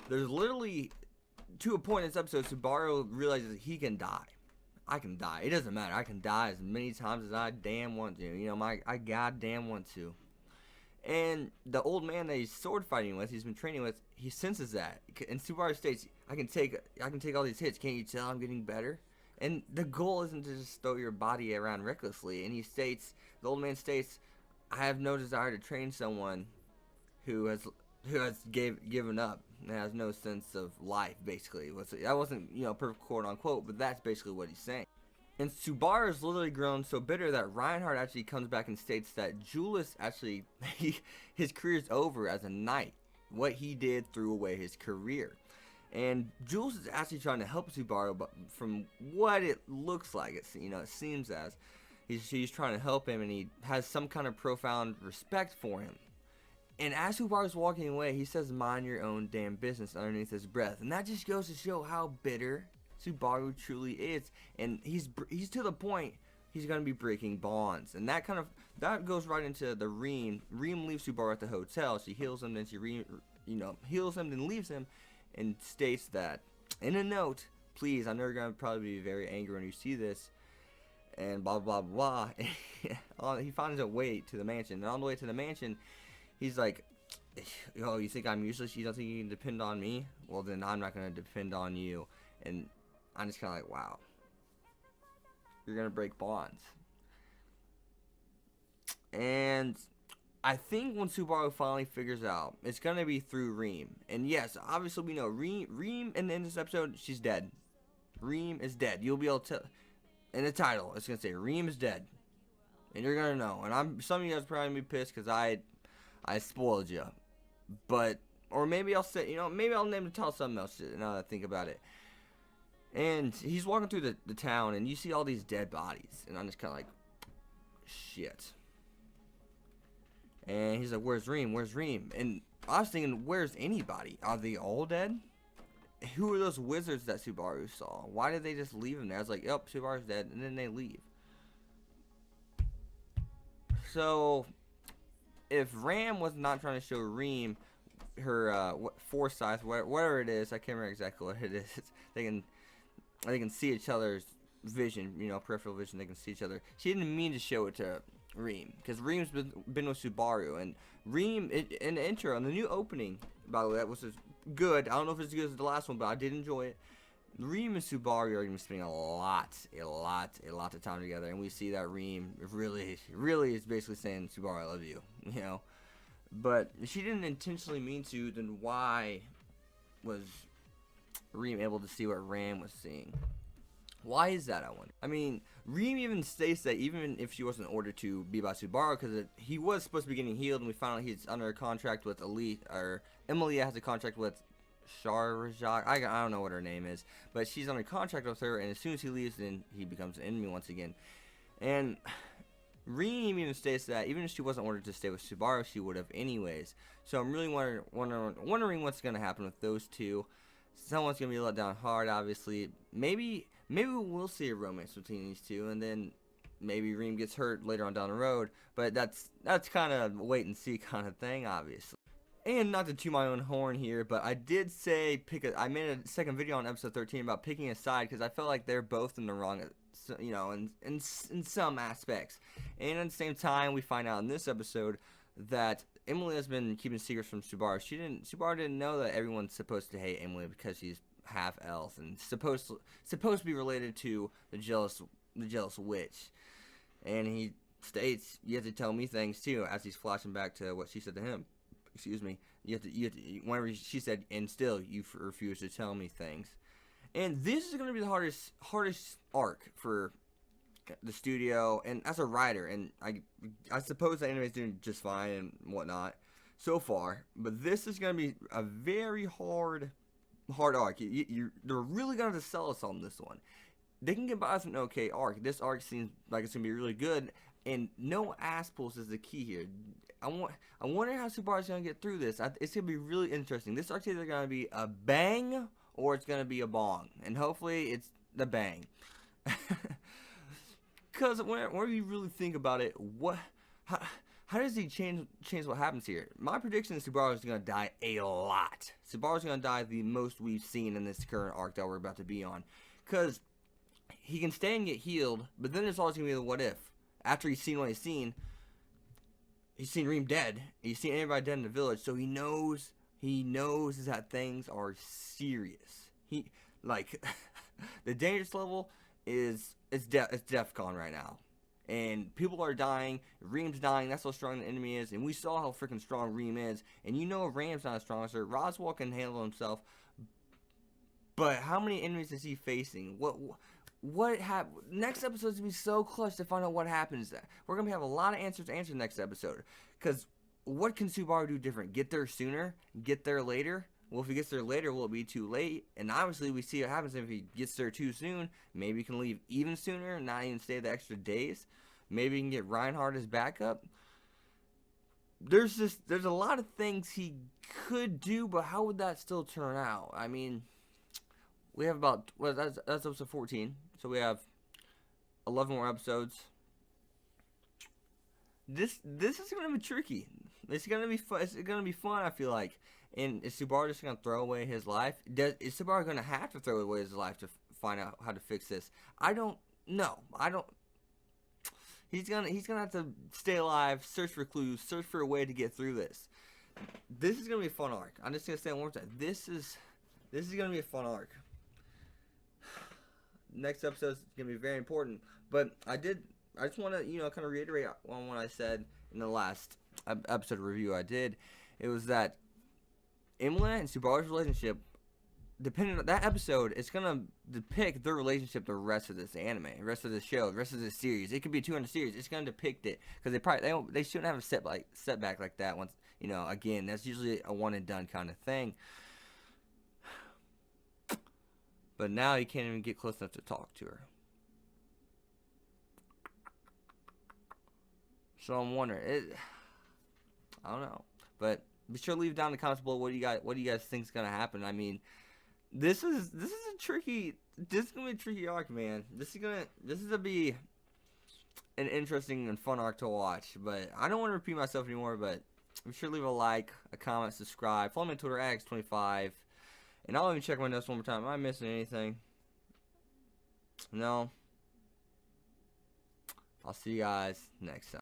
there's literally, to a point in this episode, Subaru realizes he can die. I can die. It doesn't matter. I can die as many times as I damn want to. I goddamn want to. And the old man that he's sword fighting with, he's been training with, he senses that. And Subaru states, I can take all these hits. Can't you tell I'm getting better? And the goal isn't to just throw your body around recklessly. And the old man states, I have no desire to train someone who has given up and has no sense of life. Basically, that wasn't perfect quote unquote, but that's basically what he's saying. And Subaru's literally grown so bitter that Reinhardt actually comes back and states that Julius actually his career's over as a knight. What he did threw away his career. And Jules is actually trying to help Subaru, but from what it looks like, it seems as he's trying to help him, and he has some kind of profound respect for him. And as Subaru's walking away, he says, "Mind your own damn business," underneath his breath, and that just goes to show how bitter Subaru truly is. And he's to the point he's gonna be breaking bonds, and that goes right into the Reem. Reem leaves Subaru at the hotel. She heals him, then heals him, then leaves him. And states that in a note, please, I know you're going to probably be very angry when you see this, and blah, blah, blah. He finds a way to the mansion. And on the way to the mansion, he's like, oh, you think I'm useless? You don't think you can depend on me? Well, then I'm not going to depend on you. And I'm just kind of like, wow. You're going to break bonds. And I think when Subaru finally figures out, it's going to be through Reem. And yes, obviously we know Reem in this episode, she's dead. Reem is dead. You'll be able to, in the title, it's going to say Reem is dead. And you're going to know. And some of you guys are probably going to be pissed because I spoiled you. But, or maybe I'll say, maybe I'll name the title something else now that I think about it. And he's walking through the town, and you see all these dead bodies. And I'm just kind of like, shit. And he's like, where's Reem? Where's Reem? And I was thinking, where's anybody? Are they all dead? Who are those wizards that Subaru saw? Why did they just leave him there? I was like, yep, Subaru's dead. And then they leave. So, if Ram was not trying to show Reem her foresight, whatever it is, I can't remember exactly what it is. They can see each other's vision, peripheral vision. They can see each other. She didn't mean to show it to Reem, because Reem's been with Subaru, and Reem in the intro, in the new opening, by the way, that was just good. I don't know if it's as good as the last one, but I did enjoy it. Reem and Subaru are going to be spending a lot of time together, and we see that Reem really is basically saying, Subaru, I love you, but she didn't intentionally mean to. Then why was Reem able to see what Ram was seeing? Why is that, I wonder? I mean, Reem even states that even if she wasn't ordered to be by Subaru, because he was supposed to be getting healed, and we found out he's under a contract with Emilia has a contract with Sharjak. I don't know what her name is, but she's under contract with her, and as soon as he leaves, then he becomes an enemy once again. And Reem even states that even if she wasn't ordered to stay with Subaru, she would have anyways. So I'm really wondering what's going to happen with those two. Someone's going to be let down hard, obviously. Maybe we'll see a romance between these two, and then maybe Reem gets hurt later on down the road. But that's kind of a wait and see kind of thing, obviously. And not to toot my own horn here, but I did say I made a second video on episode 13 about picking a side, because I felt like they're both in the wrong, in some aspects. And at the same time, we find out in this episode that Emily has been keeping secrets from Subaru. Subaru didn't know that everyone's supposed to hate Emily because she's half elf and supposed to be related to the jealous witch. And he states, you have to tell me things too, as he's flashing back to what she said to him. Excuse me. You have to whenever she said, and still you refuse to tell me things. And this is going to be the hardest arc for the studio and as a writer, and I suppose the anime is doing just fine and whatnot so far, but this is going to be a very hard arc. They're really going to sell us on this one. They can get by with an okay arc. This arc seems like it's going to be really good, and no ass pulls is the key here. I wonder how Subaru's going to get through this. It's going to be really interesting. This arc's either going to be a bang or it's going to be a bong, and hopefully it's the bang. Because whenever you really think about it, how does he change what happens here? My prediction is Subaru is going to die a lot. Subaru is going to die the most we've seen in this current arc that we're about to be on. Because he can stay and get healed, but then there's always going to be the what if. After he's seen what he's seen Reem dead. He's seen everybody dead in the village, so he knows that things are serious. He, like, the dangerous level is DEFCON right now. And people are dying. Reem's dying. That's how strong the enemy is. And we saw how freaking strong Reem is. And you know Ram's not as strong as her. Roswell can handle himself. But how many enemies is he facing? What happened? Next episode is going to be so clutch to find out what happens. We're going to have a lot of answers to answer next episode. Because what can Subaru do different? Get there sooner? Get there later? Well, if he gets there later, will it be too late? And obviously, we see what happens if he gets there too soon. Maybe he can leave even sooner, not even stay the extra days. Maybe he can get Reinhardt as backup. There's a lot of things he could do, but how would that still turn out? I mean, we have about, well, that's episode 14, so we have 11 more episodes. This is gonna be tricky. It's gonna be fun. It's gonna be fun, I feel like. And is Subaru just gonna throw away his life? Is Subaru gonna have to throw away his life to find out how to fix this? I don't know. He's gonna have to stay alive, search for clues, search for a way to get through this. This is gonna be a fun arc. I'm just gonna say it one more time. This is gonna be a fun arc. Next episode is gonna be very important. But I just want to kind of reiterate on what I said in the last episode review I did. It was that Imola and Subaru's relationship, depending on that episode, it's gonna depict their relationship the rest of this anime, the rest of this show, the rest of this series. It could be a 200 series. It's gonna depict it because they shouldn't have a setback like that. Once again, that's usually a one and done kind of thing. But now he can't even get close enough to talk to her. So I'm wondering. I don't know, but be sure to leave down in the comments below what do you guys think is gonna happen. I mean, this is gonna be a tricky arc, man. This is gonna be an interesting and fun arc to watch. But I don't want to repeat myself anymore. But be sure to leave a like, a comment, subscribe, follow me on Twitter @X25, and I'll even check my notes one more time. Am I missing anything? No. I'll see you guys next time.